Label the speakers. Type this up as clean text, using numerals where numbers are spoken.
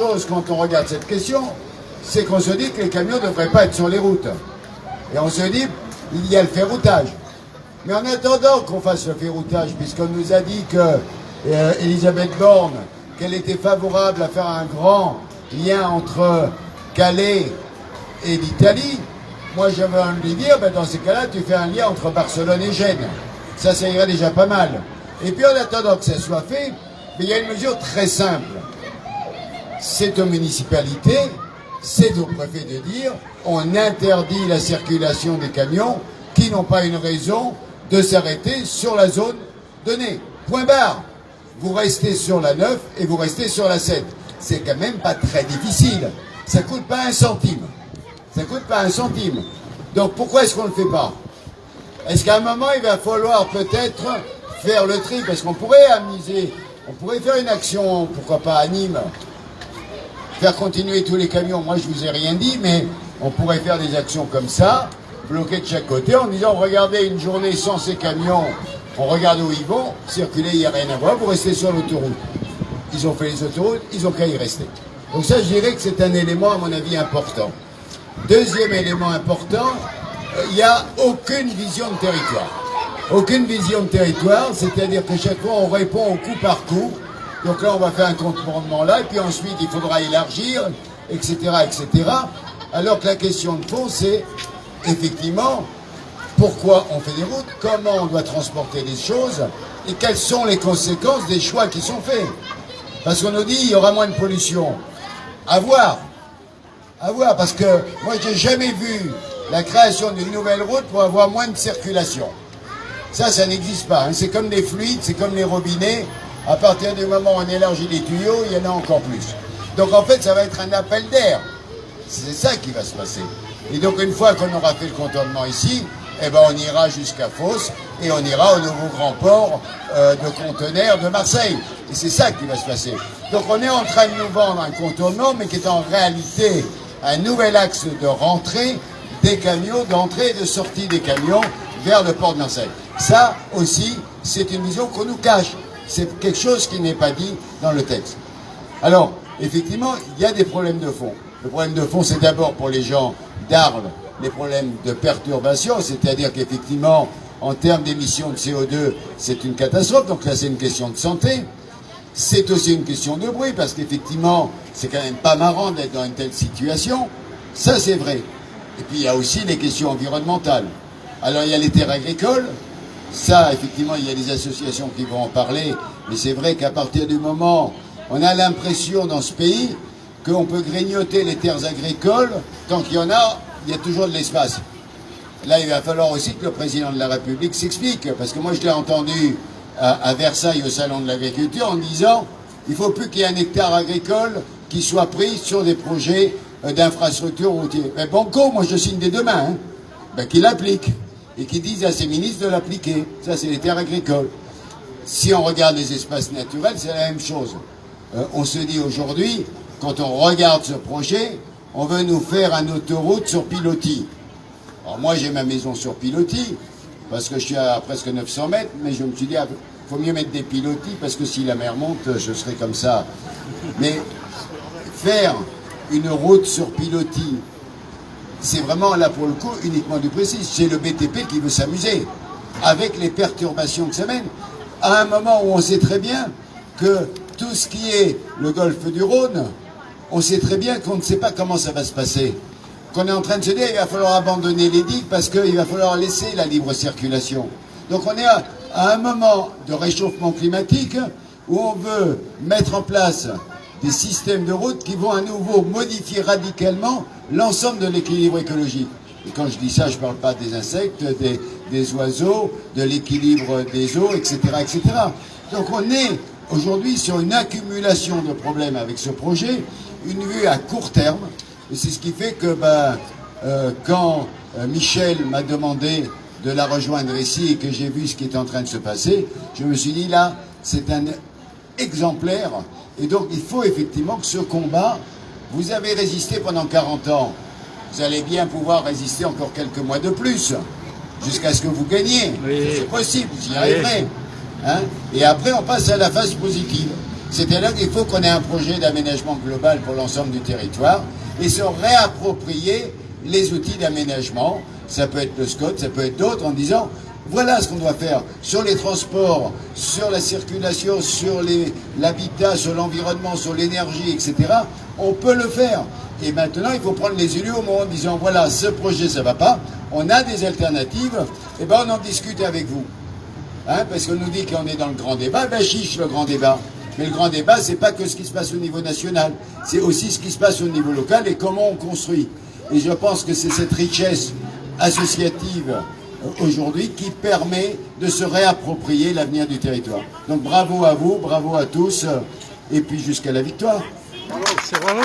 Speaker 1: chose quand on regarde cette question, c'est qu'on se dit que les camions ne devraient pas être sur les routes. Et on se dit, il y a le ferroutage. Mais en attendant qu'on fasse le ferroutage, puisqu'on nous a dit que Elisabeth Borne, qu'elle était favorable à faire un grand lien entre Calais et l'Italie, moi je veux lui dire, ben dans ces cas-là, tu fais un lien entre Barcelone et Gênes. Ça irait déjà pas mal. Et puis en attendant que ça soit fait, il y a une mesure très simple. C'est aux municipalités, c'est au préfet de dire, on interdit la circulation des camions qui n'ont pas une raison de s'arrêter sur la zone donnée. Point barre. Vous restez sur la 9 et vous restez sur la 7. C'est quand même pas très difficile. Ça coûte pas un centime. Ça coûte pas un centime. Donc pourquoi est-ce qu'on ne le fait pas? Est-ce qu'à un moment il va falloir peut-être faire le tri? Parce qu'on pourrait amuser, on pourrait faire une action, pourquoi pas à Nîmes, faire continuer tous les camions. Moi je vous ai rien dit, mais on pourrait faire des actions comme ça, bloquées de chaque côté, en disant regardez une journée sans ces camions, on regarde où ils vont, circuler, il n'y a rien à voir, vous restez sur l'autoroute. Ils ont fait les autoroutes, ils ont qu'à y rester. Donc ça je dirais que c'est un élément à mon avis important. Deuxième élément important, il n'y a aucune vision de territoire. Aucune vision de territoire, c'est-à-dire que chaque fois on répond au coup par coup. Donc là on va faire un contournement là, et puis ensuite il faudra élargir, etc., etc. Alors que la question de fond c'est, effectivement, pourquoi on fait des routes, comment on doit transporter les choses, et quelles sont les conséquences des choix qui sont faits. Parce qu'on nous dit il y aura moins de pollution. À voir, parce que moi j'ai jamais vu la création d'une nouvelle route pour avoir moins de circulation. Ça n'existe pas. Hein. C'est comme les fluides, c'est comme les robinets. À partir du moment où on élargit les tuyaux, il y en a encore plus. Donc en fait, ça va être un appel d'air. C'est ça qui va se passer. Et donc une fois qu'on aura fait le contournement ici, eh ben on ira jusqu'à Fos et on ira au nouveau grand port de conteneurs de Marseille. Et c'est ça qui va se passer. Donc on est en train de nous vendre un contournement, mais qui est en réalité un nouvel axe de rentrée des camions, d'entrée et de sortie des camions vers le port de Marseille. Ça aussi, c'est une vision qu'on nous cache. C'est quelque chose qui n'est pas dit dans le texte. Alors, effectivement, il y a des problèmes de fond. Le problème de fond, c'est d'abord pour les gens d'Arles, les problèmes de perturbation, c'est-à-dire qu'effectivement, en termes d'émissions de CO2, c'est une catastrophe. Donc là, c'est une question de santé. C'est aussi une question de bruit, parce qu'effectivement, c'est quand même pas marrant d'être dans une telle situation. Ça, c'est vrai. Et puis, il y a aussi les questions environnementales. Alors, il y a les terres agricoles. Ça, effectivement, il y a des associations qui vont en parler. Mais c'est vrai qu'à partir du moment, on a l'impression dans ce pays qu'on peut grignoter les terres agricoles. Tant qu'il y en a, il y a toujours de l'espace. Là, il va falloir aussi que le président de la République s'explique. Parce que moi, je l'ai entendu à Versailles, au Salon de l'Agriculture, en disant il ne faut plus qu'il y ait un hectare agricole qui soit pris sur des projets d'infrastructures routières. Mais banco, moi je signe des deux mains, hein, ben, qu'il l'applique et qu'il dise à ses ministres de l'appliquer. Ça, c'est les terres agricoles. Si on regarde les espaces naturels, c'est la même chose. On se dit aujourd'hui, quand on regarde ce projet, on veut nous faire une autoroute sur pilotis. Alors moi, j'ai ma maison sur pilotis, parce que je suis à presque 900 mètres, mais je me suis dit, il faut mieux mettre des pilotis, parce que si la mer monte, je serai comme ça. Mais faire une route sur pilotis, c'est vraiment, là pour le coup, uniquement du précis. C'est le BTP qui veut s'amuser, avec les perturbations que ça mène. À un moment où on sait très bien que tout ce qui est le golfe du Rhône, on sait très bien qu'on ne sait pas comment ça va se passer. Qu'on est en train de se dire qu'il va falloir abandonner les digues parce qu'il va falloir laisser la libre circulation. Donc on est à un moment de réchauffement climatique où on veut mettre en place des systèmes de routes qui vont à nouveau modifier radicalement l'ensemble de l'équilibre écologique. Et quand je dis ça, je ne parle pas des insectes, des oiseaux, de l'équilibre des eaux, etc., etc. Donc on est aujourd'hui sur une accumulation de problèmes avec ce projet, une vue à court terme. Et c'est ce qui fait que quand Michel m'a demandé de la rejoindre ici et que j'ai vu ce qui est en train de se passer, je me suis dit là, c'est un exemplaire. Et donc il faut effectivement que ce combat, vous avez résisté pendant 40 ans, vous allez bien pouvoir résister encore quelques mois de plus, jusqu'à ce que vous gagniez. Oui. C'est possible, vous y arriverez. Hein? Et après on passe à la phase positive. C'est-à-dire qu'il faut qu'on ait un projet d'aménagement global pour l'ensemble du territoire et se réapproprier les outils d'aménagement. Ça peut être le SCOT, ça peut être d'autres, en disant voilà ce qu'on doit faire sur les transports, sur la circulation, sur l'habitat, sur l'environnement, sur l'énergie, etc. On peut le faire. Et maintenant, il faut prendre les élus au mot en disant voilà, ce projet, ça ne va pas, on a des alternatives, et ben on en discute avec vous. Hein, parce qu'on nous dit qu'on est dans le grand débat, ben chiche le grand débat. Mais le grand débat, c'est pas que ce qui se passe au niveau national, c'est aussi ce qui se passe au niveau local et comment on construit. Et je pense que c'est cette richesse associative aujourd'hui qui permet de se réapproprier l'avenir du territoire. Donc bravo à vous, bravo à tous, et puis jusqu'à la victoire.
Speaker 2: Bravo, c'est bravo.